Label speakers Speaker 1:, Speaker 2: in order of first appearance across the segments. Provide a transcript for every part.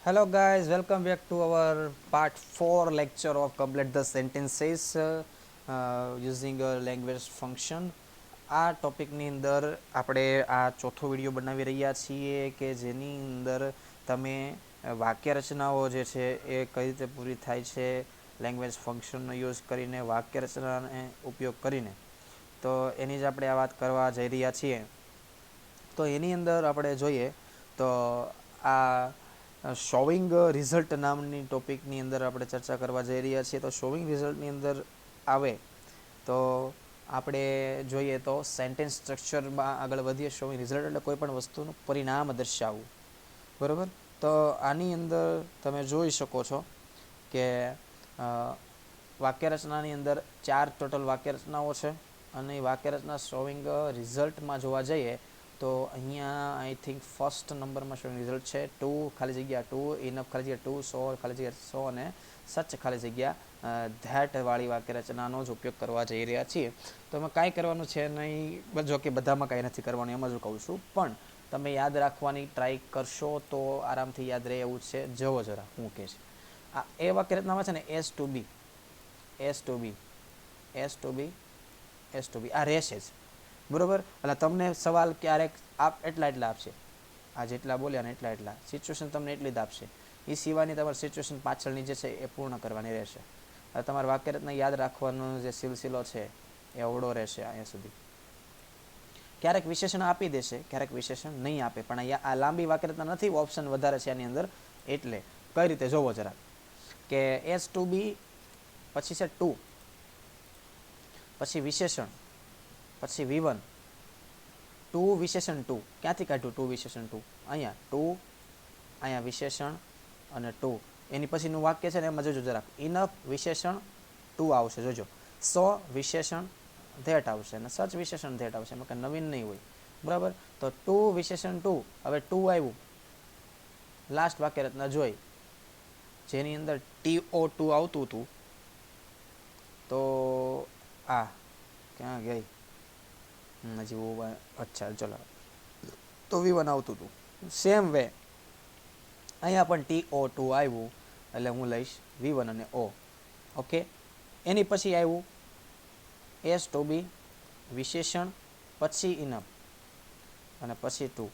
Speaker 1: Hello guys, welcome back to our part 4 lecture of complete the sentences using a language function. આ ટોપિકની અંદર આપણે આ ચોથો video બનાવી રહ્યા છીએ કે જેની અંદર તમે વાક્ય રચનાઓ જે છે એ કઈ રીતે પૂરી થાય છે લેંગ્વેજ ફંક્શનનો યુઝ કરીને વાક્ય રચનાને ઉપયોગ કરીને, તો એની જ આપણે આ વાત કરવા જઈ રહ્યા છીએ. તો એની અંદર આપણે જોઈએ તો આ શોવિંગ રિઝલ્ટ નામની ટોપિકની અંદર આપણે ચર્ચા કરવા જઈ રહ્યા છીએ. તો શોવિંગ રિઝલ્ટની અંદર આવે તો આપણે જોઈએ તો સેન્ટેન્સ સ્ટ્રક્ચરમાં આગળ વધીએ. શોવિંગ રિઝલ્ટ એટલે કોઈ પણ વસ્તુનું પરિણામ દર્શાવવું, બરાબર. તો આની અંદર તમે જોઈ શકો છો કે વાક્ય રચનાની અંદર 4 ટોટલ વાક્ય રચનાઓ છે અને એ વાક્ય રચના શોવિંગ રિઝલ્ટમાં જોવા જઈએ તો અહીંયા આઈ થિંક ફર્સ્ટ નંબરમાં શોવિંગ રિઝલ્ટ છે ટુ ખાલી જગ્યા ટુ, ઇનફ ખાલી જગ્યા ટુ, સો ખાલી જગ્યા સો અને સચ ખાલી જગ્યા ધેટ વાળી વાક્ય રચનાનો જ ઉપયોગ કરવા જઈ રહ્યા છીએ. તો એમાં કાંઈ કરવાનું છે નહીં, જો કે બધામાં કાંઈ નથી કરવાનું એમ જ કહું છું, પણ તમે યાદ રાખવાની ટ્રાય કરશો તો આરામથી યાદ રહે એવું છે. જવો જરા હું કહે છે આ એ વાક્ય રચનામાં છે ને S to B, S to B, S to B, S to બી આ રહેશે જ, બરાબર. એટલે તમને સવાલ ક્યારેક એટલા આપશે, આ જેટલા બોલ્યા ને એટલા સિચ્યુએશન તમને એટલી જ આપશે. એ સિવાયની તમારી સિચ્યુએશન પાછળની જે છે એ પૂર્ણ કરવાની રહેશે. હવે તમારે વાક્ય રચના યાદ રાખવાનો જે સિલસિલો છે એ અવળો રહેશે અહીંયા સુધી. ક્યારેક વિશેષણ આપી દેશે, ક્યારેક વિશેષણ નહીં આપે, પણ અહીંયા આ લાંબી વાક્ય રચના નથી, ઓપ્શન વધારે છે આની અંદર. એટલે કઈ રીતે જોવો જરા કે એસ ટુ બી પછી છે ટુ, પછી વિશેષણ, પછી V1, ટુ વિશેષણ ટુ. ક્યાંથી કાઢ્યું ટુ વિશેષણ ટુ? અહીંયા ટુ, અહીંયા વિશેષણ અને ટુ. એની પછીનું વાક્ય છે ને એમાં જોજો જરાક, ઇનફ વિશેષણ ટુ આવશે, જોજો. સો વિશેષણ ધેટ આવશે અને સચ વિશેષણ ધેટ આવશે, એમાં કંઈ નવીન નહીં હોય, બરાબર. તો ટુ વિશેષણ ટુ, હવે ટુ આવ્યું, લાસ્ટ વાક્ય રચના જોઈ જેની અંદર TO2 આવતું હતું, તો આ ક્યાં ગઈ હજી અચ્છા ચલો, તો V1 આવતું હતું. સેમ વે અહીંયા પણ TO2 આવ્યું એટલે હું લઈશ V1 અને O. ઓકે, એની પછી આવ્યું એસ ટુ બી વિશેષણ, પછી ઇનફ અને પછી ટુ,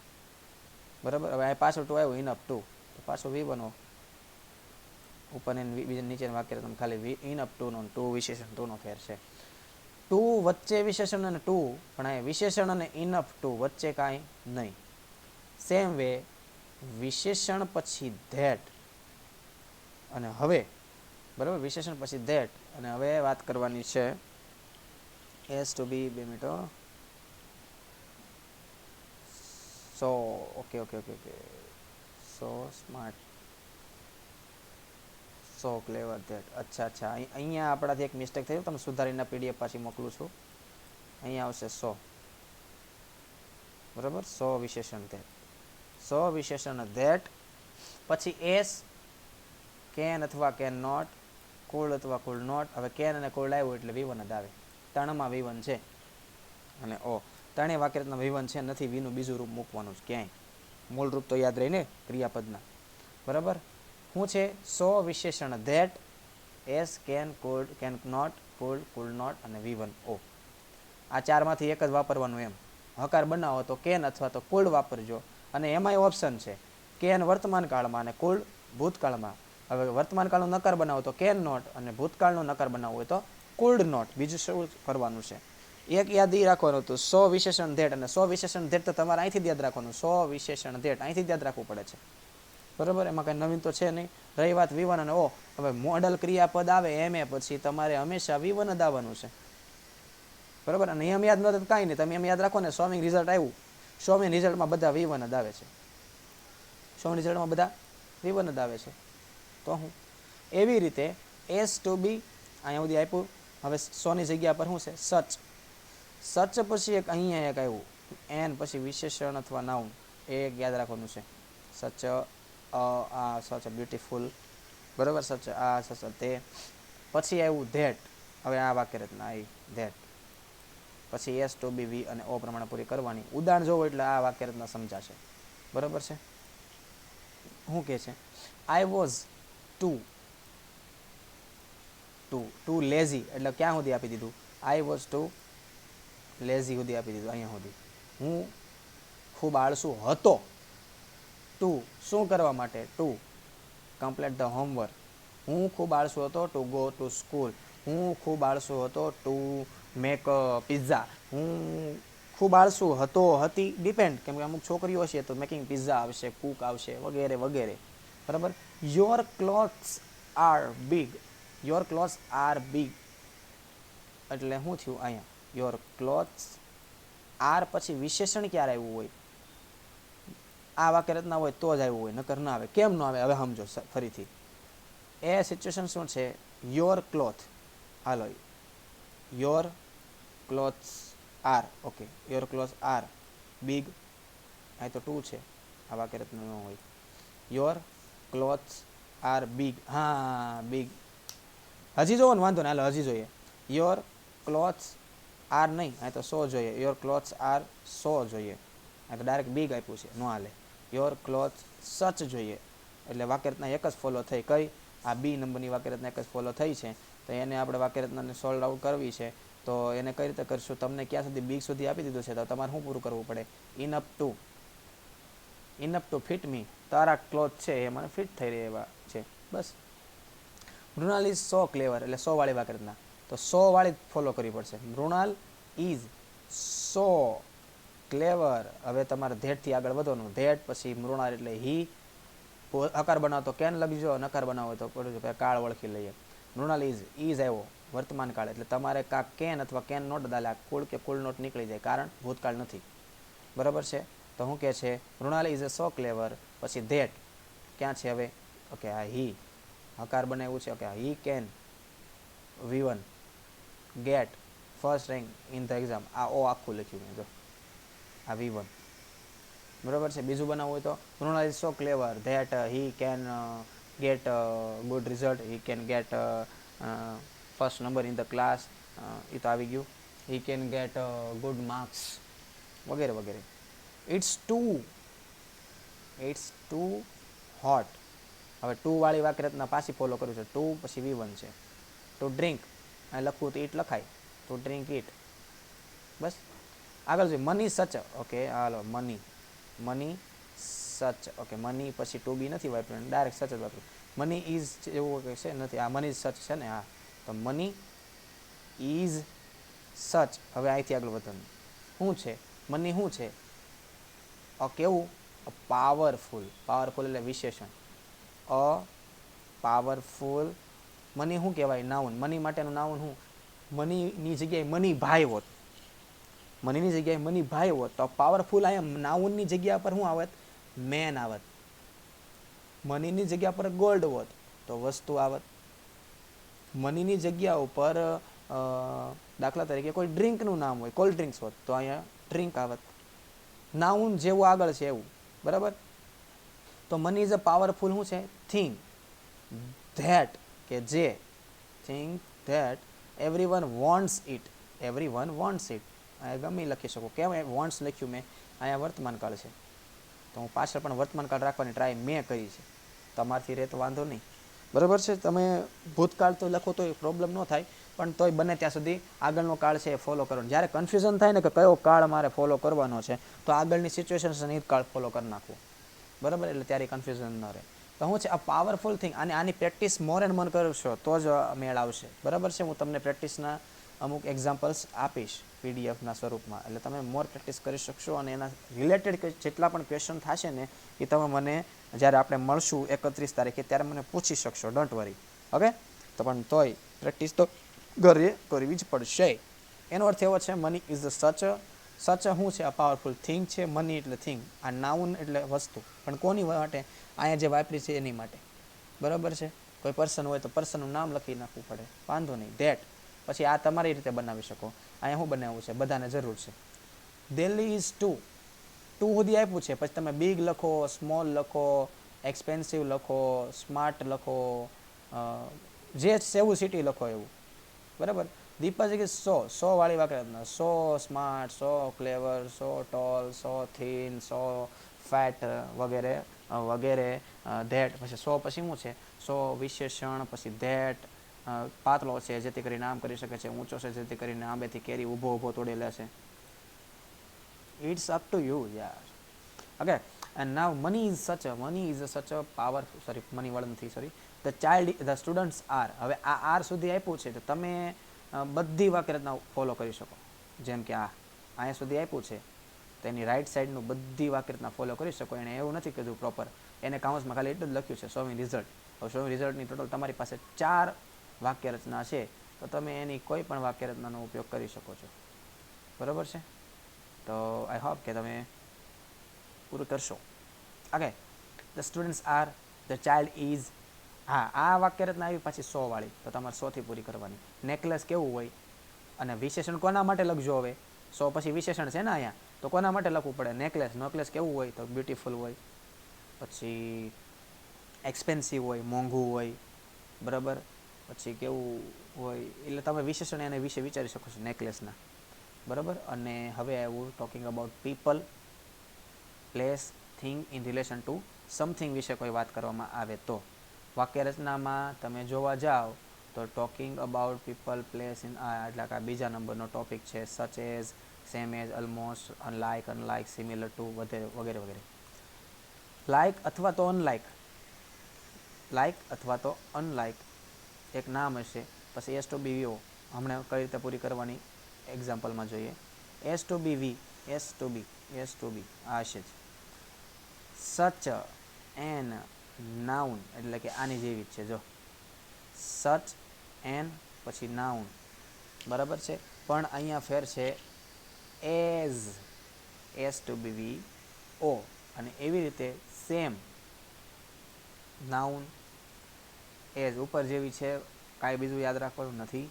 Speaker 1: બરાબર. હવે પાછું ટુ આવ્યું, ઇનફ ટુ, તો પાછું V1 O ઉપર બીજા નીચેના વાક્ય તમે ખાલી ઇનફ ટુ નો ટુ વિશેષણ ટુ નો ફેર છે. ટુ વચ્ચે વિશેષણ અને ટુ, પણ અહીંયા વિશેષણ અને ઇનફ ટુ વચ્ચે કાંઈ નહીં. સેમ વે વિશેષણ પછી ધેટ અને હવે, બરાબર, વિશેષણ પછી ધેટ અને હવે વાત કરવાની છે એસ ટુ બી. 2 મિનિટ. So okay okay okay okay, so smart, so clever that. અચ્છા અહીંયા આપણાથી એક મિસ્ટેક થઈ, તમે સુધારીને PDF પાછી મોકલું છું. અહીંયા આવશે સો, બરાબર. સો વિશેષણ ધેટ, સો વિશેષણ ધેટ, પછી એસ કેન અથવા કેન નોટ, કુલ અથવા કુલ નોટ. હવે કેન અને કુલ આવ્યું એટલે V1 જ આવે, ત્રણમાં V1 છે અને O. ત્રણેય વાક્ય રચના V1 છે, નથી વીનું બીજું રૂપ મૂકવાનું છે ક્યાંય. મૂળ રૂપ તો યાદ રહીને ક્રિયાપદના, બરાબર. શું છે? સો વિશેષણ that, as can could can not, could could not અને V1 O. આ ચારમાંથી એક જ વાપરવાનું. એમ હકાર બનાવો તો કેન અથવા તો કુલ વાપરજો, અને એમાંય ઓપ્શન છે કેન વર્તમાન કાળમાં અને કુલ ભૂતકાળમાં. હવે વર્તમાન કાળનો નકાર બનાવો તો કેન નોટ અને ભૂતકાળનો નકાર બનાવવો હોય તો કુલ્ડ નોટ. બીજું શું કરવાનું છે? એક યાદ એ રાખવાનું હતું, સો વિશેષણ ધેટ, અને સો વિશેષણ ધેટ તો તમારે અહીંથી યાદ રાખવાનું. સો વિશેષણ ધેટ અહીંથી યાદ રાખવું પડે છે, બરાબર. એમાં કંઈ નવીન તો છે નહીં. રહી વાત V1 અને O, હવે મોડલ ક્રિયાપદ આવે એમ પછી તમારે હંમેશા V1 જ આવવાનું છે, બરાબર. અને નિયમ યાદ નહોતો કાંઈ નહીં, તમે એમ યાદ રાખો ને. શોવિંગ રિઝલ્ટ આવ્યું, શોવિંગ રિઝલ્ટમાં બધા V1 જ આવે છે, શોવિંગ રિઝલ્ટમાં બધા V1 જ આવે છે. તો હું એવી રીતે એસ ટુ બી અહીંયા સુધી આપ્યું. હવે સોની જગ્યા પર શું છે? સચ. સચ પછી એક અહીંયા એક આવ્યું એન, પછી વિશેષણ અથવા નાઉન, એ એક યાદ રાખવાનું છે. સચ આ સચ બ્યુટીફુલ, બરાબર. સચ આ સચ તે. પછી આવ્યું ધેટ. હવે આ વાક્ય રચના આવી ધેટ, પછી એસ ટુ બી V અને O પ્રમાણે પૂરી કરવાની. ઉદાહરણ જોવો એટલે આ વાક્ય રચના સમજાશે, બરાબર છે. શું કહે છે? I was too too lazy, એટલે ક્યાં સુધી આપી દીધું? આઈ વોઝ ટુ લેઝી સુધી આપી દીધું, અહીંયા સુધી. હું ખૂબ આળસુ હતો. ટુ શું કરવા માટે? To complete the homework. હું ખૂબ આળસુ હતો ટુ ગો ટુ સ્કૂલ. હું ખૂબ આળસુ હતો ટુ મેક પિઝા. હું ખૂબ આળસુ હતો, હતી, ડિપેન્ડ, કેમ કે અમુક છોકરીઓ હશે તો મેકિંગ પિઝા આવશે, કૂક આવશે, વગેરે વગેરે. બરાબર. Your clothes are big. Your clothes are big એટલે શું થયું અહીંયા? યોર ક્લોથ્સ આર પછી વિશેષણ ક્યારે આવ્યું હોય? આ વાક્ય રચના હોય તો જ આવ્યું હોય, નકર ના આવે. કેમ ન આવે? હવે સમજો ફરીથી. એ સિચ્યુએશન શું છે? યોર ક્લોથ, હાલો, your clothes are, okay, your clothes are big. અહીં તો ટુ છે, આ વાક્ય રચના ન હોય. યોર ક્લોથ્સ આર બિગ, હા બિગ. હજી જોવો ને, વાંધો ને, હાલો હજી જોઈએ. યોર ક્લોથ્સ આર નહીં, અહીં તો સો જોઈએ. યોર ક્લોથ્સ આર સો જોઈએ, અહીં તો ડાયરેક્ટ બિગ આપ્યું છે, ન હાલે. યોર ક્લોથ સચ જોઈએ, એટલે વાક્યરચના એક જ ફોલો થઈ. કઈ? આ બી નંબરની વાક્યરચના એક જ ફોલો થઈ છે. તો એને આપણે વાક્યરચનાને સોલ્વ આઉટ કરવી છે. તો એને કઈ રીતે કરશું? તમને ક્યાં સુધી? બિગ સુધી આપી દીધું છે, તો તમારે શું પૂરું કરવું પડે? ઇનઅપ ટુ ફિટ મી. તારા ક્લોથ છે એ મને ફિટ થઈ રહ્યા છે, બસ. મૃણાલ ઇઝ સો ક્લેવર, એટલે સો વાળી વાક્યરચના, તો સો વાળી ફોલો કરવી પડશે. મૃણાલ ઇઝ સો ક્લેવર. હવે તમારે ધેટથી આગળ વધવાનું. ધેટ પછી મૃણાલ એટલે હી. હકાર બનાવો તો કેન લખજો, નકાર બનાવો તો કાળ ઓળખી લઈએ. મૃણાલ ઇઝ આવ્યો વર્તમાન કાળ, એટલે તમારે કાં કેન અથવા કેન નોટ દાલે કુળ કે કુલ નોટ નીકળી જાય, કારણ ભૂતકાળ નથી. બરાબર છે. તો શું કહે છે? મૃણાલ ઇઝ સો ક્લેવર, પછી ધેટ ક્યાં છે હવે? ઓકે, હા હી. હકાર બનાવ્યું છે, okay, he can V1 get first rank in the exam. આ ઓ આખું લખ્યું મેં, જો આ V1. બરાબર છે. બીજું બનાવવું હોય તો Mrinal is so clever that he can get good result, he can get first number in the class. એ તો આવી ગયું. He can get good marks, વગેરે વગેરે. It's too hot. હવે ટુ વાળી વાક્યરચના પાછી ફોલો કર્યું છે. ટુ પછી V1 છે. ટુ ડ્રિંક, અહીં લખવું તો ઇટ લખાય, ટુ ડ્રિંક ઇટ, બસ. આગળ જોઈએ. મની સચ, ઓકે, હાલો મની સચ, ઓકે, મની પછી ટુ બી નથી વાપર્યું, ડાયરેક્ટ સચ જ વાપર્યું. મની ઇઝ એવું કંઈ છે નથી, આ મની સચ છે ને, હા. તો મની ઇઝ સચ. હવે અહીંથી આગળ વધવાનું. શું છે? મની શું છે? કેવું? પાવરફુલ. પાવરફુલ એટલે વિશેષણ. પાવરફુલ. મની શું કહેવાય? નાઉન. મની માટેનું નાઉન શું? મનીની જગ્યાએ મની ભાઈ હોત, મનીની જગ્યાએ મની ભાઈ હોત તો પાવરફુલ અહીંયા નાઉનની જગ્યા પર શું આવત? મેન આવત. મનીની જગ્યા પર ગોલ્ડ હોત તો વસ્તુ આવત. મનીની જગ્યા ઉપર દાખલા તરીકે કોઈ ડ્રિંકનું નામ હોય, કોલ્ડ ડ્રિંક્સ હોત તો અહીંયા ડ્રિંક આવત. નાઉન જેવું આગળ છે એવું, બરાબર. તો મની ઇઝ અ પાવરફુલ શું છે? થિંગ ધેટ, કે જે, thing that everyone wants it. Everyone wants it. અહીંયા ગમે લખી શકો. કેમ વોન્ટ્સ લખ્યું મેં? અહીંયા વર્તમાન કાળ છે, તો હું પાછળ પણ વર્તમાન કાળ રાખવાની ટ્રાય મેં કરી છે. તમારથી રહે તો વાંધો નહીં, બરાબર છે. તમે ભૂતકાળ તો લખો તો પ્રોબ્લેમ ન થાય, પણ તોય બને ત્યાં સુધી આગળનો કાળ છે એ ફોલો કરવાનો. જ્યારે કન્ફ્યુઝન થાય ને કે કયો કાળ મારે ફોલો કરવાનો છે, તો આગળની સિચ્યુએશન એ કાળ ફોલો કરી નાખવું, બરાબર. એટલે ત્યારે કન્ફ્યુઝન ન રહે. તો શું છે આ પાવરફુલ થિંગ? અને આની પ્રેક્ટિસ મોર એન્ડ મોર કરશો તો જ મેળ આવશે, બરાબર છે. હું તમને પ્રેક્ટિસના અમુક એક્ઝામ્પલ્સ આપીશ પીડીએફના સ્વરૂપમાં, એટલે તમે મોર પ્રેક્ટિસ કરી શકશો. અને એના રિલેટેડ જેટલા પણ ક્વેશ્ચન થશે ને એ તમે મને જ્યારે આપણે મળશું 31 તારીખે ત્યારે મને પૂછી શકશો, ડોન્ટ વરી, ઓકે. તો પણ તોય પ્રેક્ટિસ તો ઘરે કરવી જ પડશે. એનો અર્થ એવો છે મની ઇઝ ધ સચ. સચ શું છે? આ પાવરફુલ થિંગ છે. મની એટલે થિંગ, આ નાઉન એટલે વસ્તુ, પણ કોની માટે? અહીંયા જે વાપરી છે એની માટે, બરાબર છે. કોઈ પર્સન હોય તો પર્સનનું નામ લખી નાખવું પડે, વાંધો નહીં. ધેટ પછી આ તમારી રીતે બનાવી શકો. અહીંયા શું બનાવવું છે? બધાને જરૂર છે. દિલ્હી ઇઝ ટુ સુધી આપ્યું છે, પછી તમે બિગ લખો, સ્મોલ લખો, એક્સપેન્સિવ લખો, સ્માર્ટ લખો, જે સેવું સિટી લખો એવું, બરાબર. દીપા છે કે સો વાળી વાક્યરચના. સો સ્માર્ટ, સો ક્લેવર, સો ટોલ, સો થીન, સો ફેટ, વગેરે વગેરે ધેટ, પછી સો પછી શું છે, સો વિશેષણ, પછી ધેટ પાતળો છે જેથી કરીને આમ કરી શકે છે, ઊંચો છે જેથી કરીને આંબેથી કેરી ઊભો તોડી લે છે. ઇટ્સ અપ ટુ યુ યાર. Okay, and now money is સચ અ પાવર, સોરી મની વાળું નથી, સોરી, ધ સ્ટુડન્ટ્સ આર. હવે આ આર સુધી આપ્યું છે તો તમે બધી વાક્યરચના ફોલો કરી શકો. જેમ કે અહીંયા સુધી આપ્યું છે તો એની રાઈટ સાઈડનું બધી વાક્યરચના ફોલો કરી શકો. એણે એવું નથી કીધું પ્રોપર, એને કાઉન્સમાં ખાલી એટલું જ લખ્યું છે શોવિંગ રિઝલ્ટ. હવે શોવિંગ રિઝલ્ટની ટોટલ તમારી પાસે 4 વાક્યરચના છે તો તમે એની કોઈ પણ વાક્યરચનાનો ઉપયોગ કરી શકો છો. બરાબર છે? તો આઈ હોપ કે તમે પૂરું કરશો. Okay, the students are, the child is. હા, આ વાક્યરચના આવી પાછી 100 વાળી, તો તમારે 100 થી પૂરી કરવાની. નેકલેસ કેવું હોય અને વિશેષણ કોના માટે લખજો. હવે 100 પછી વિશેષણ છે ને અહીંયા, તો કોના માટે લખવું પડે? નેકલેસ કેવું હોય? તો બ્યુટીફુલ હોય, પછી એક્સપેન્સિવ હોય, મોંઘું હોય, બરાબર, પછી કેવું હોય, એટલે તમે વિશેષણ એને વિશે વિચારી શકો છો નેકલેસના, બરાબર. અને હવે આવું talking about people, place, thing in relation two something વિશે કોઈ વાત કરવામાં આવે તો વાક્યરચનામાં તમે જોવા જાઓ તો talking about people, place in, એટલે કે બીજા નંબરનો ટોપિક છે. Such as, same as, almost, unlike, similar to, વગેરે વગેરે. લાઇક અથવા તો અનલાઇક એક નામ હશે, પછી એસ ટુ બી વી ઓ. હમણાં કઈ રીતે પૂરી કરવાની એક્ઝામ્પલમાં જોઈએ. S to B V, S to બી આ હશે જ. સચ એન નાઉન, એટલે કે આની જેવી જ છે. જો સચ એન પછી નાઉન, બરાબર છે. પણ અહીંયા ફેર છે એઝ, એસ ટુ બી વી ઓ. અને એવી રીતે સેમ નાઉન એઝ ઉપર જેવી છે, કાંઈ બીજું યાદ રાખવાનું નથી.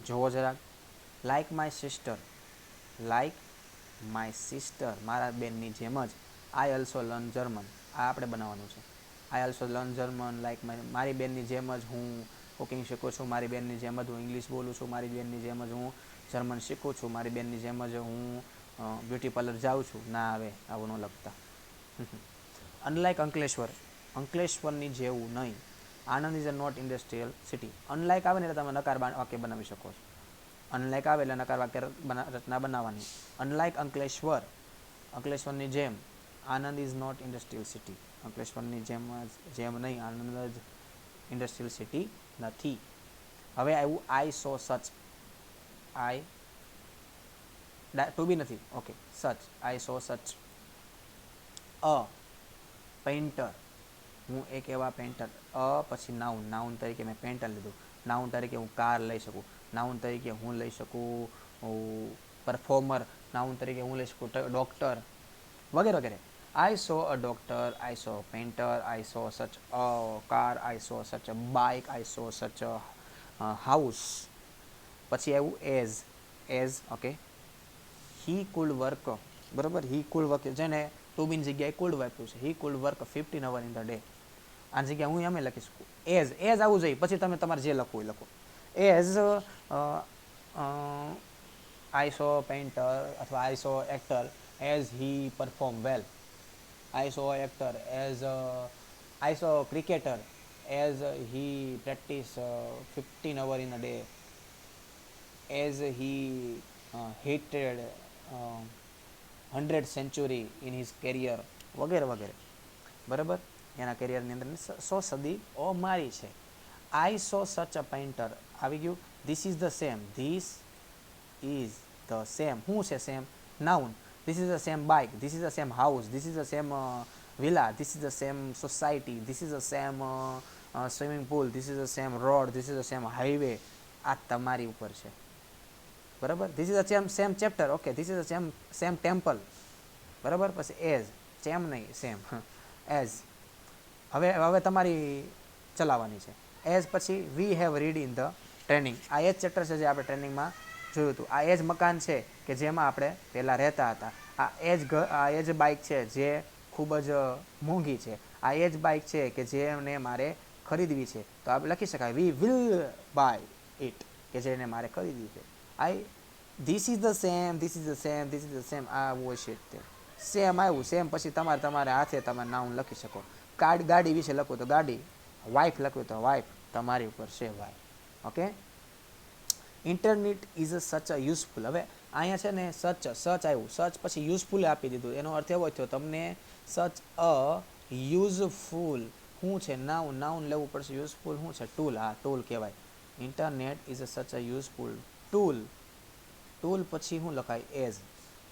Speaker 1: જોવો જરાક. લાઈક માય સિસ્ટર, મારા બેનની જેમ જ. આઈ ઓલ્સો લર્ન જર્મન, આ આપણે બનાવવાનું છે. I also learn German like મારી બેનની જેમ જ હું કુકિંગ શીખું છું, મારી બેનની જેમ જ હું ઇંગ્લિશ બોલું છું, મારી બેનની જેમ જ હું જર્મન શીખું છું, મારી બેનની જેમ જ હું બ્યુટી પાર્લર જાઉં છું. ના આવે, આવું ન લખતા. અનલાઇક અંકલેશ્વરની જેવું નહીં. Anand is a not industrial city. Unlike આવે ને એટલે તમે નકાર વાક્ય બનાવી શકો છો. અનલાઇક આવે એટલે નકાર વાક્ય રચના બનાવવાની. અનલાઇક અંકલેશ્વરની જેમ, આનંદ ઇઝ નોટ ઇન્ડસ્ટ્રીયલ સિટી. અંકલેશ્વરની જેમ નહીં, આનંદ જ ઇન્ડસ્ટ્રીયલ સિટી નથી. હવે આવ્યું આઈ સો સચ. આઈ ટુ બી નથી, ઓકે, સચ. આઈ સો સચ અ પેઇન્ટર, હું એક એવા પેઇન્ટર. પછી નાઉન તરીકે મેં પેઇન્ટર લીધું. નાઉન તરીકે હું કાર લઈ શકું. નાઉન તરીકે હું લઈ શકું પરફોર્મર. નાઉન તરીકે હું લઈ શકું ડૉક્ટર, વગેરે વગેરે. આઈ સો a doctor, I so a painter, આઈ સો સચ અ કાર, આઈ સો સચ અ બાઇક, આઈ સો સચ અ હાઉસ. પછી આવ્યું as, okay. He could work, બરાબર. હી કુડ વર્ક, જેને ટુ બીની જગ્યાએ કુડ વાપર્યું છે. He could work 15 hour in the day. આ જગ્યાએ હું એમ લખી શકું એઝ આવવું જોઈએ. પછી તમે તમારે જે લખવું એ લખો. એઝ આઈ સો પેઇન્ટર અથવા I saw actor as he perform well. I saw actor as I saw cricketer as he practice 15 hour in a day. As he hitted 100 century in his career, વગેરે વગેરે, બરાબર. એના કેરિયરની અંદર 100 સદી ઓ મારી છે. આઈ સો સચ અ પેઇન્ટર આવી ગયું. ધીસ ઇઝ ધ સેમ, શું છે same? Noun. This is the same bike, this is the same house, this is the same villa, this is the same society, this is the same swimming pool, this is the same road, this is the same highway. આ તમારી ઉપર છે, બરાબર. This is the same chapter, okay. This is the same temple, બરાબર. પછી as, same નહીં, same, as. હવે તમારી ચલાવવાની છે. એઝ પછી we have read in the training. આ એ જ ચેપ્ટર છે જે આપણે ટ્રેનિંગમાં જોયું હતું. આ એ જ મકાન છે કે જેમાં આપણે પહેલાં રહેતા હતા. આ એ જ બાઇક છે જે ખૂબ જ મોંઘી છે. આ એ જ બાઇક છે કે જેને મારે ખરીદવી છે. તો આપણે લખી શકાય વી વિલ બાય ઇટ, કે જેને મારે ખરીદવી છે. This is the same, this is the same, this is the same. આ હોય છે તે સેમ આવ્યું. સેમ પછી તમારે હાથે તમે નાઉન લખી શકો. ગાડી વિશે લખવું તો ગાડી, વાઇફ લખવું તો વાઇફ, તમારી ઉપર છે ભાઈ. ઓકે, ઇન્ટરનેટ ઇઝ સચ અ યુઝફુલ. હવે અહીંયા છે ને સચ આવ્યું, સચ પછી યુઝફુલ આપી દીધું. એનો અર્થ એવો થયો તમને સચ અ યુઝફુલ શું છે? નાઉન લેવું પડશે. યુઝફુલ શું છે? ટૂલ. હા, ટૂલ કહેવાય. ઇન્ટરનેટ ઇઝ સચ અ યુઝફુલ ટૂલ. ટૂલ પછી શું લખાય? એઝ.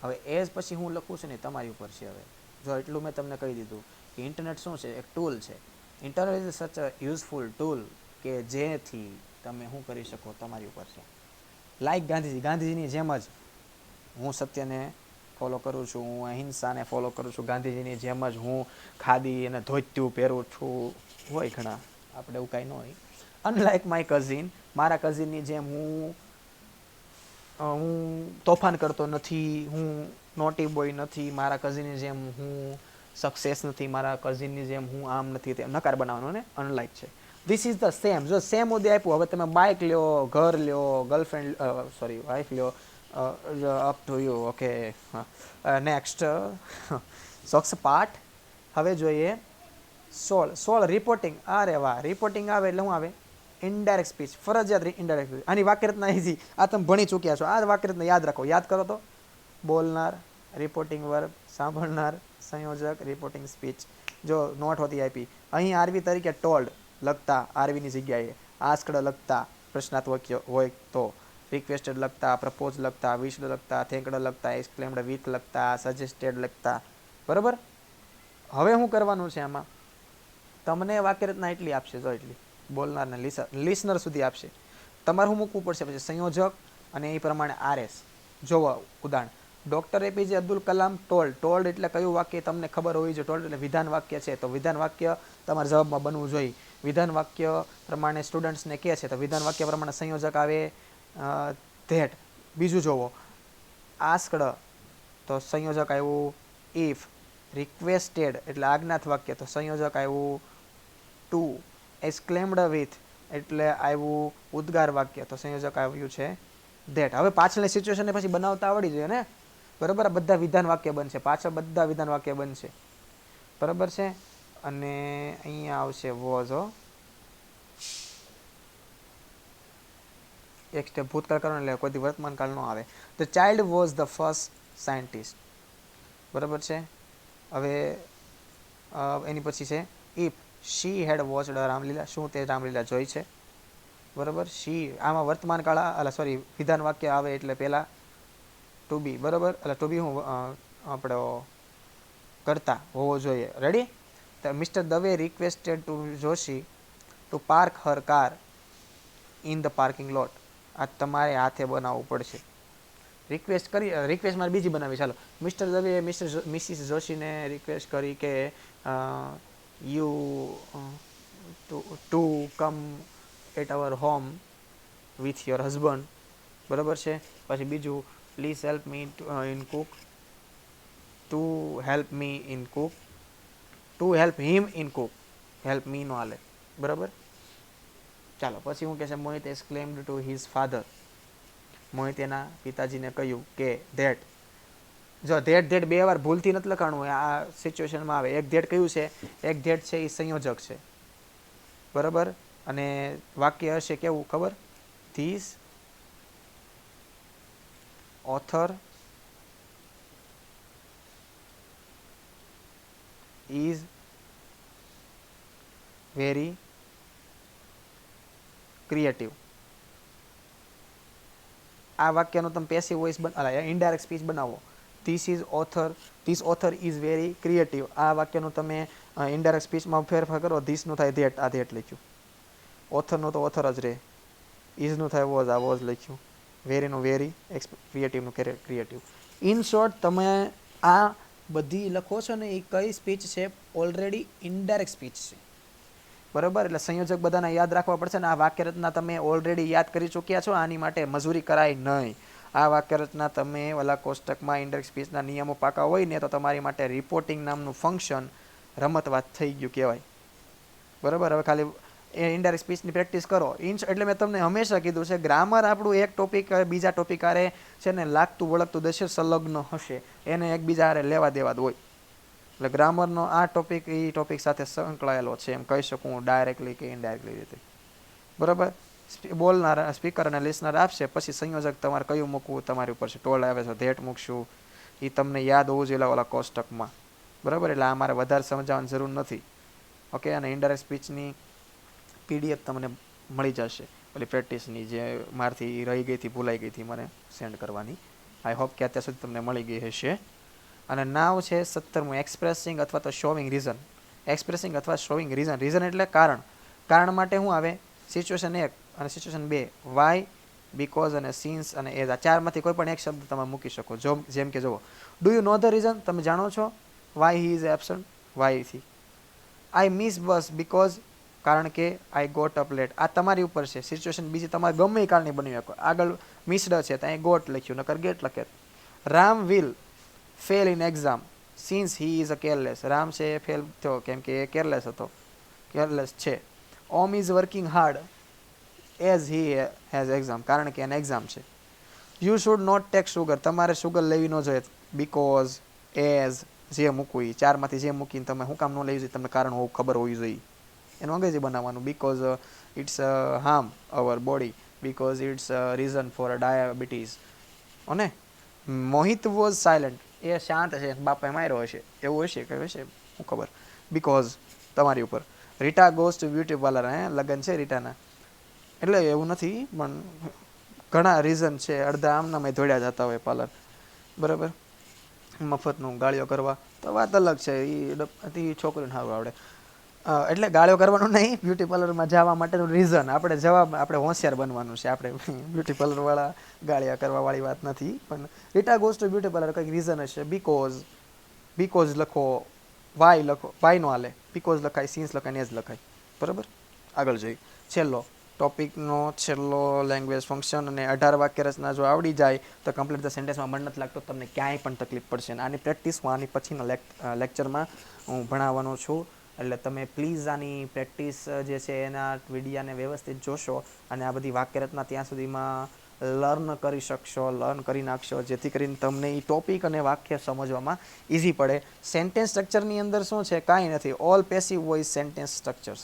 Speaker 1: હવે એઝ પછી હું લખું છું ને તમારી ઉપર છે. હવે જો એટલું મેં તમને કહી દીધું કે ઇન્ટરનેટ શું છે? એક ટૂલ છે. ઇન્ટરનેટ ઇઝ સચ અ યુઝફુલ ટૂલ કે જેથી તમે શું કરી શકો? તમારી ઉપર છે. લાઈક ગાંધીજીની જેમ જ હું સત્યને ફોલો કરું છું, હું અહિંસાને ફોલો કરું છું. ગાંધીજીની જેમ જ હું ખાદી અને ધોતિયું પહેરું છું. હોય ઘણા, આપણે એવું કાંઈ ન હોય. અનલાઇક માય કઝિન, મારા કઝિનની જેમ હું તોફાન કરતો નથી, હું નોટી બોય નથી. મારા કઝિનની જેમ હું સક્સેસ નથી, મારા કઝિનની જેમ હું આમ નથી. તે નકાર બનાવવાનો ને અનલાઇક છે. This is the same. જો સેમ ઉદય આપ્યું, હવે તમે બાઇક લ્યો, ઘર લ્યો, ગર્લફ્રેન્ડ વાઇફ લ્યો, up to you. Okay, next socks part. હવે જોઈએ 16 રિપોર્ટિંગ. અરે વાહ, રિપોર્ટિંગ આવે એટલે શું આવે? Indirect speech. ફરજિયાત ઇનડાયરેક્ટ સ્પીચ. આની વાક્યરચના ઇઝી, આ તમે ભણી ચૂક્યા છો. આ વાક્યરચના યાદ રાખો. યાદ કરો તો બોલનાર, રિપોર્ટિંગ વર્બ, સાંભળનાર, સંયોજક, રિપોર્ટિંગ સ્પીચ. જો નોટ હોતી આપી. અહીં આરવી તરીકે ટોલ્ડ લખતા, આરવીની જગ્યાએ આસ્કડ લખતા પ્રશ્નાત્મક હોય તો, રિક્વેસ્ટેડ લખતા, પ્રપોઝ લખતા, વિશ્ડ લખતા, થેન્કડ લખતા, એક્સક્લેમ્ડ વિથ લખતા, સજેસ્ટેડ લખતા. બરાબર. હવે શું કરવાનું છે આમાં? તમને વાક્યરચના એટલી આપશે, જો એટલી બોલનારને લિસનર સુધી આપશે. તમારે શું મૂકવું પડશે પછી? સંયોજક અને એ પ્રમાણે આરએસ. જોવો ઉદાહરણ, doctor APJ Abdul Kalam told. Told એટલે કયું વાક્ય તમને ખબર હોવી જોઈએ. ટોલ્ડ એટલે વિધાન વાક્ય છે, તો વિધાન વાક્ય તમારા જવાબમાં બનવું જોઈએ. વિધાન વાક્ય પ્રમાણે સ્ટુડન્ટ્સને કહે છે, તો વિધાન વાક્ય પ્રમાણે સંયોજક આવે ધેટ. બીજું જોવો, આસ્કડ તો સંયોજક આવ્યું ઇફ. રિક્વેસ્ટેડ એટલે આજ્ઞાત વાક્ય, તો સંયોજક આવ્યું ટુ. એક્સક્લેમ્ડ વિથ એટલે આવ્યું ઉદ્ગાર વાક્ય, તો સંયોજક આવ્યું છે ધેટ. હવે પાછળની સિચ્યુએશનને પછી બનાવતા આવડી જોઈએ ને. બરાબર, બધા વિધાન વાક્ય બનશે. પાછળ બધા વિધાન વાક્ય બનશે. બરાબર છે. અને અહીંયા આવશે વોઝ. એક સ્ટેપ ભૂતકાળ કરવાનો એટલે કોઈ વર્તમાન કાળ ન આવે. The child was the first scientist. બરાબર છે. હવે એની પછી છે if she had watched Ramlila. શું તે રામલીલા જોઈ છે? બરાબર. શી આમાં વર્તમાન કાળ, એટલે સોરી વિધાન વાક્ય આવે એટલે પહેલાં ટુ બી. બરાબર, એટલે ટુ બી હું આપણે કરતા હોવો જોઈએ. રેડી? તો mister Dave requested to Joshi to park her car in the parking lot. આ તમારે હાથે બનાવવું પડશે. રિક્વેસ્ટ કરી, રિક્વેસ્ટ મારે બીજી બનાવી. ચાલો, મિસ્ટર દવે મિસિસ જોશીને રિક્વેસ્ટ કરી કે you to come at our home with your husband. બરાબર છે. પછી બીજું, please help me in cook. To help me in cook. To help him in cook. Help me નો હાલે. બરાબર. ચાલો, પછી હું કહે છે Mohit exclaimed to his father. Mohit એના પિતાજીને કહ્યું કે ધેટ. જો ધેટ બે વાર ભૂલથી નથી લખાણું હોય, આ સિચ્યુએશનમાં આવે. એક ધેટ કયું છે? એક ધેટ છે એ સંયોજક છે. બરાબર. અને વાક્ય હશે કેવું ખબર? This author is very creative. આ વાક્યનો તમે પેસિવ વોઇસ ઇનડાયરેક્ટ સ્પીચ બનાવો. This author is very creative. આ વાક્યનું તમે ઇનડાયરેક્ટ સ્પીચમાં ફેરફાર કરો. ધીસનું થાય ધેટ, આ ધેટ લખ્યું. ઓથરનું તો ઓથર જ રહે. ઇઝનું થાય વોઝ, આ વોઝ લખ્યું. વેરીનું વેરી, ક્રિએટિવનું ક્રિએટિવ. ઇન શોર્ટ, તમે આ બધી લખો છો ને એ કઈ સ્પીચ છે? ઓલરેડી ઇનડાયરેક્ટ સ્પીચ છે. બરાબર. એટલે સંયોજક બધાને યાદ રાખવા પડશે ને. આ વાક્યરચના તમે ઓલરેડી યાદ કરી ચૂક્યા છો. આની માટે મજૂરી કરાય નહીં. આ વાક્યરચના તમે ઓલા કોષ્ટકમાં ઇનડાયરેક્ટ સ્પીચના નિયમો પાકા હોય ને તો તમારી માટે રિપોર્ટિંગ નામનું ફંક્શન રમતવાત થઈ ગયું કહેવાય. બરાબર. હવે ખાલી એ ઇનડાયરેક્ટ સ્પીચની પ્રેક્ટિસ કરો. એટલે મેં તમને હંમેશા કીધું છે, ગ્રામર આપણું એક ટોપિક બીજા ટોપિક આરે છે ને લાગતું વળગતું દશે સંલગ્ન હશે. એને એકબીજા આરે લેવા દેવા જ હોય. એટલે ગ્રામરનો આ ટોપિક એ ટોપિક સાથે સંકળાયેલો છે એમ કહી શકું હું, ડાયરેક્ટલી કે ઇનડાયરેક્ટલી રીતે. બરાબર. બોલનાર સ્પીકર અને લિસનર આપશે, પછી સંયોજક તમારે કયું મૂકવું તમારી ઉપર છે. ટોલ આવે છે ધેટ મૂકશું, એ તમને યાદ હોવું જોઈએ ઓલા કોષ્ટકમાં. બરાબર. એટલે આ મારે વધારે સમજાવવાની જરૂર નથી. ઓકે. અને ઇનડાયરેક્ટ સ્પીચની PDF તમને મળી જશે, પેલી પ્રેક્ટિસની જે મારથી રહી ગઈ હતી, ભૂલાઈ ગઈ હતી મને સેન્ડ કરવાની. આઈ હોપ કે અત્યાર સુધી તમને મળી ગઈ હશે. અને નાવ છે 17મું, એક્સપ્રેસિંગ અથવા તો શોવિંગ રીઝન. એક્સપ્રેસિંગ અથવા શોવિંગ રીઝન. રીઝન એટલે કારણ. કારણ માટે શું આવે? સિચ્યુએશન 1 અને સિચ્યુએશન 2. વાય, બીકોઝ અને સિન્સ અને એઝ. આ ચારમાંથી કોઈ પણ એક શબ્દ તમે મૂકી શકો. જેમ કે જુઓ, do you know the reason? તમે જાણો છો વાય હી ઇઝ એબસન્ટ? વાયથી. આઈ મિસ બસ બીકોઝ, કારણ કે આઈ ગોટ અપ લેટ. આ તમારી ઉપર છે. સિચ્યુએશન બીજી તમારે ગમે એ કારણની બની શકો. આગળ મિસ્ડ છે તો અહીં ગોટ લખ્યું, નકર ગેટ લખે. Ram will fail in exam since he is a careless. Ram છે એ ફેલ થયો કેમ કે એ કેરલેસ હતો, કેરલેસ છે. Om is working hard as he has exam, કારણ કે એને એક્ઝામ છે. You should not take sugar. તમારે શુગર લેવી ન જોઈએ. બીકોઝ, એઝ, જે મૂકવું એ ચારમાંથી જે મૂકીને તમે શું કામ ન લેવી જોઈએ તમને કારણ હોવું ખબર હોવી જોઈએ. એનું અંગ્રેજી બનાવવાનું. Because it's harm our body, because it's reason for diabetes. અને મોહિત વોઝ સાયલન્ટ. એ શાંત છે, બાપાએ માર્યો હશે એવું હશે કે હશે શું ખબર. બીકોઝ તમારી ઉપર. Rita goes to beauty parlour. લગ્ન છે રીટાના, એટલે એવું નથી પણ ઘણા રીઝન છે. અડધા આમનામાં ધોડ્યા જતા હોય પાર્લર. બરાબર. મફતનું ગાળીઓ કરવા તો વાત અલગ છે. એ છોકરીને સારું આવડે. એટલે ગાળ્યો કરવાનું નહીં, બ્યુટી પાર્લરમાં જવા માટેનું રીઝન. આપણે જવાબ આપણે હોશિયાર બનવાનું છે. આપણે બ્યુટી પાર્લરવાળા ગાળિયા કરવાવાળી વાત નથી. પણ Rita goes to beauty parlour કંઈક રીઝન હશે. બીકોઝ, બીકોઝ લખો, વાય લખો, વાય નો હાલે, બીકોઝ લખાય, સિન્સ લખાય ને એજ લખાય. બરાબર. આગળ જોઈએ. છેલ્લો ટોપિકનો છેલ્લો લેંગ્વેજ ફંક્શન. અને 18 વાક્ય રચના જો આવડી જાય તો કમ્પ્લીટ ધ સેન્ટેન્સમાં મને નથી લાગતો તમને ક્યાંય પણ તકલીફ પડશે. અને આની પ્રેક્ટિસ હું આની પછીના લેક્ચરમાં હું ભણાવવાનો છું. એટલે તમે પ્લીઝ આની પ્રેક્ટિસ જે છે એના વિડીયાને વ્યવસ્થિત જોશો અને આ બધી વાક્યરચના ત્યાં સુધીમાં લર્ન કરી શકશો, લર્ન કરી નાખશો, જેથી કરીને તમને એ ટોપિક અને વાક્ય સમજવામાં ઇઝી પડે. સેન્ટેન્સ સ્ટ્રક્ચરની અંદર શું છે? કાંઈ નથી. All passive voice sentence structures.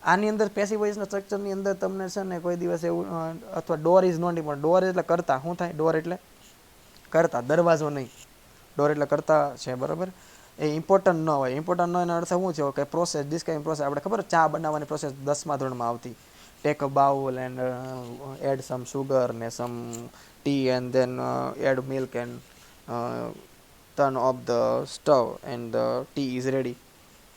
Speaker 1: આની અંદર પેસિવ વોઇસના સ્ટ્રક્ચરની અંદર તમને છે ને કોઈ દિવસ એવું, અથવા ડોર ઇઝ નોટ પણ ડોર એટલે કરતા. શું થાય? ડોર એટલે કરતા, દરવાજો નહીં. ડોર એટલે કરતા છે. બરાબર. એ ઇમ્પોર્ટન્ટ ન હોય. ઇમ્પોર્ટન્ટ ન એનો અર્થ શું છે કે પ્રોસેસ, ડિસ્ક્રાઇબ પ્રોસેસ. આપણે ખબર ચા બનાવવાની પ્રોસેસ 10મા ધોરણમાં આવતી. Take a bowl and add some sugar ને some tea and then add milk and turn off the stove and the tea is ready.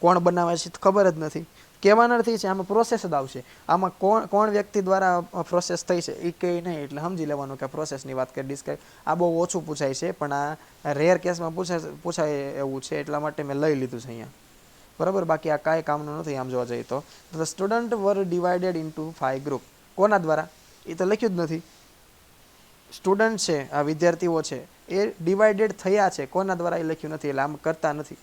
Speaker 1: કોણ બનાવે છે ખબર જ નથી. કહેવાનો અર્થ એ છે આમાં પ્રોસેસ જ આવશે. આમાં કોણ વ્યક્તિ દ્વારા પ્રોસેસ થઈ છે એ કંઈ નહીં. એટલે સમજી લેવાનું કે પ્રોસેસની વાત કરી. ડિસ્ક્રાઇબ આ બહુ ઓછું પૂછાય છે, પણ આ રેર કેસમાં પૂછાય એવું છે, એટલા માટે મેં લઈ લીધું છે અહીંયા. બરાબર. બાકી આ કાંઈ કામનું નથી આમ જોવા જઈએ તો. The student were divided into 5 group. કોના દ્વારા? એ તો લખ્યું જ નથી. સ્ટુડન્ટ છે, આ વિદ્યાર્થીઓ છે, એ ડિવાઇડેડ થયા છે. કોના દ્વારા એ લખ્યું નથી, એટલે આમ કરતા નથી.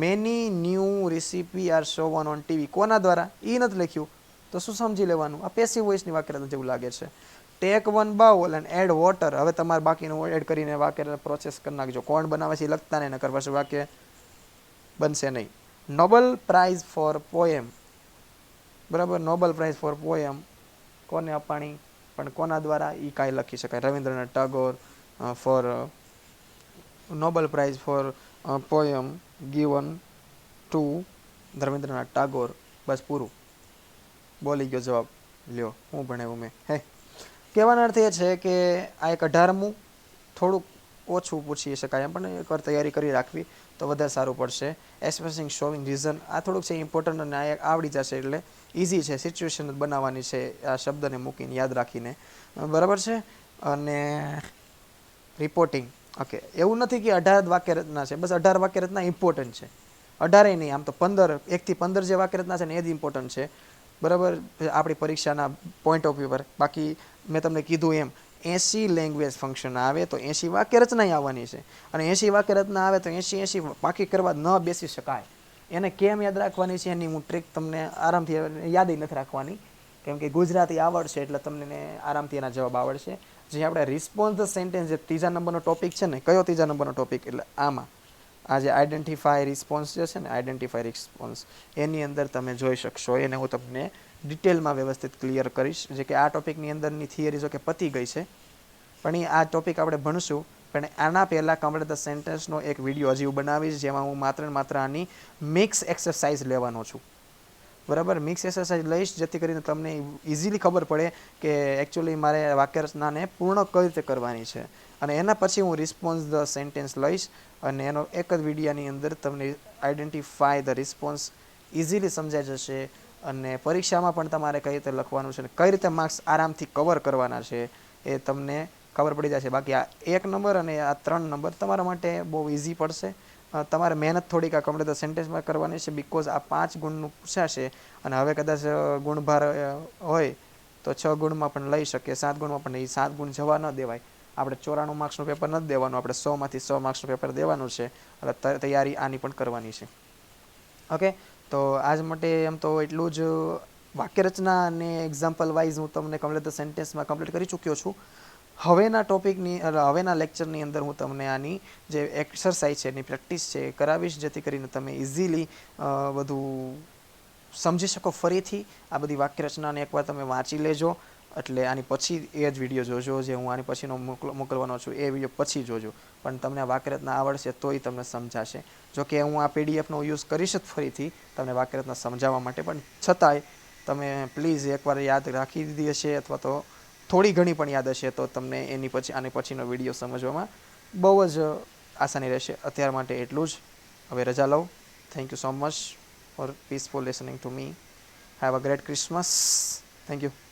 Speaker 1: Many new recipe are shown on TV. કોના દ્વારા? એ નથી લખ્યું. તો શું સમજી લેવાનું? આ પેસિવ વોઇસની વાક્યરચના જેવું લાગે છે. Take 1 bowl and add water. હવે તમારે બાકીનું એડ કરીને વાક્ય પ્રોસેસ કરી નાખજો. કોણ બનાવે છે એ લખતા નહીં, નકર પછી વાક્ય બનશે નહીં. Nobel prize for poem. બરાબર. નોબલ પ્રાઇઝ ફોર પોએમ કોને અપાણી, પણ કોના દ્વારા એ કાંઈ લખી શકાય. Rabindranath Tagore for Nobel prize for poem given to Rabindranath Tagore. બસ પૂરું. બોલી ગયો જવાબ. લ્યો હું ભણાવ્યું મેં. હે, કહેવાનો અર્થ એ છે કે આ એક 18મું થોડુંક ઓછું પૂછી શકાય એમ, પણ એકવાર તૈયારી કરી રાખવી તો વધારે સારું પડશે. એક્સપ્રેસિંગ શોવિંગ રીઝન આ થોડુંક છે ઇમ્પોર્ટન્ટ, અને આ આવડી જશે એટલે ઇઝી છે. સિચ્યુએશન બનાવવાની છે આ શબ્દને મૂકીને યાદ રાખીને. બરાબર છે. અને રિપોર્ટિંગ. ઓકે. એવું નથી કે 18 વાક્યરચના છે, બસ 18 વાક્યરચના ઇમ્પોર્ટન્ટ છે. 18 નહીં, આમ તો 15, 1 થી 15 જે વાક્યરચના છે ને એ જ ઇમ્પોર્ટન્ટ છે. બરાબર. આપણી પરીક્ષાના પોઈન્ટ ઓફ વ્યૂ પર. બાકી મેં તમને કીધું એમ 80 લેંગ્વેજ ફંક્શન આવે તો 80 વાક્યરચના આવવાની છે. અને 80 વાક્યરચના આવે તો 80 પાકી કરવા ન બેસી શકાય. એને કેમ યાદ રાખવાની છે એની હું ટ્રીક તમને આરામથી યાદ નથી રાખવાની, કેમ કે ગુજરાતી આવડશે એટલે તમને આરામથી એના જવાબ આવડશે. જે આપણે રિસ્પોન્સ ધ સેન્ટેન્સ, જે 3જા નંબરનો ટોપિક છે ને, કયો 3જા નંબરનો ટોપિક? એટલે આમાં આ જે આઈડેન્ટિફાય રિસ્પોન્સ જે છે ને, આઈડેન્ટિફાય રિસ્પોન્સ એની અંદર તમે જોઈ શકશો. એને હું તમને ડિટેલમાં વ્યવસ્થિત ક્લિયર કરીશ. જે કે આ ટોપિકની અંદરની થિયરી જો કે પતી ગઈ છે, પણ આ ટોપિક આપણે ભણશું. પણ આના પહેલાં કમ્પ્લીટ ધ સેન્ટેન્સનો એક વિડીયો હજી હું બનાવીશ, જેમાં હું માત્ર ને માત્ર આની મિક્સ એક્સરસાઇઝ લેવાનો છું. બરાબર, મિક્સ એક્સરસાઇઝ લઈશ જેથી કરીને તમને ઇઝીલી ખબર પડે કે એકચ્યુઅલી મારે વાક્યરચનાને પૂર્ણ કઈ રીતે કરવાની છે. અને એના પછી હું રિસ્પોન્સ ધ સેન્ટેન્સ લઈશ અને એનો એક જ વિડીયાની અંદર તમને આઈડેન્ટિફાય ધ રિસ્પોન્સ ઇઝીલી સમજાઈ જશે. અને પરીક્ષામાં પણ તમારે કઈ રીતે લખવાનું છે અને કઈ રીતે માર્ક્સ આરામથી કવર કરવાના છે એ તમને ખબર પડી જશે. બાકી આ 1 નંબર અને આ 3 નંબર તમારા માટે બહુ ઇઝી પડશે. તમારે મહેનત થોડીક આ કમ્પ્લીટ ધ સેન્ટેન્સમાં કરવાની છે, બિકોઝ આ 5 ગુણનું પૂછાશે. અને હવે કદાચ ગુણભાર હોય તો 6 ગુણમાં પણ લઈ શકે, 7 ગુણમાં પણ. એ 7 ગુણ જવા ન દેવાય. આપણે 94 માર્ક્સનું પેપર નથી દેવાનું, આપણે 100માંથી 100 માર્ક્સનું પેપર દેવાનું છે. એટલે તૈયારી આની પણ કરવાની છે. ઓકે, તો આજ માટે એમ તો એટલું જ. વાક્યરચના અને એક્ઝામ્પલ વાઇઝ હું તમને કમ્પ્લીટ ધ સેન્ટેન્સમાં કમ્પ્લીટ કરી ચૂક્યો છું. હવેના ટોપિકની હવેના લેક્ચરની અંદર હું તમને આની જે એક્સરસાઇઝ છે એની પ્રેક્ટિસ છે એ કરાવીશ, જેથી કરીને તમે ઇઝીલી બધું સમજી શકો ફરીથી. આ બધી વાક્યરચનાને એકવાર તમે વાંચી લેજો. એટલે આની પછી એ જ વિડીયો જોજો જે હું આની પછીનો મોકલવાનો છું. એ વિડીયો પછી જોજો. પણ તમને આ વાક્યરચના આવડશે તોય તમને સમજાશે. જોકે હું આ પીડીએફનો યુઝ કરીશ જ ફરીથી તમને વાક્યરચના સમજાવવા માટે, પણ છતાંય તમે પ્લીઝ એકવાર યાદ રાખી દીધી હશે અથવા તો થોડી ઘણી પણ યાદ હશે તો તમને એની પછી આની પછીનો વિડીયો સમજવામાં બહુ જ આસાની રહેશે. અત્યાર માટે એટલું જ. હવે રજા લઉં. Thank you so much for peaceful listening to me. Have a great Christmas. Thank you.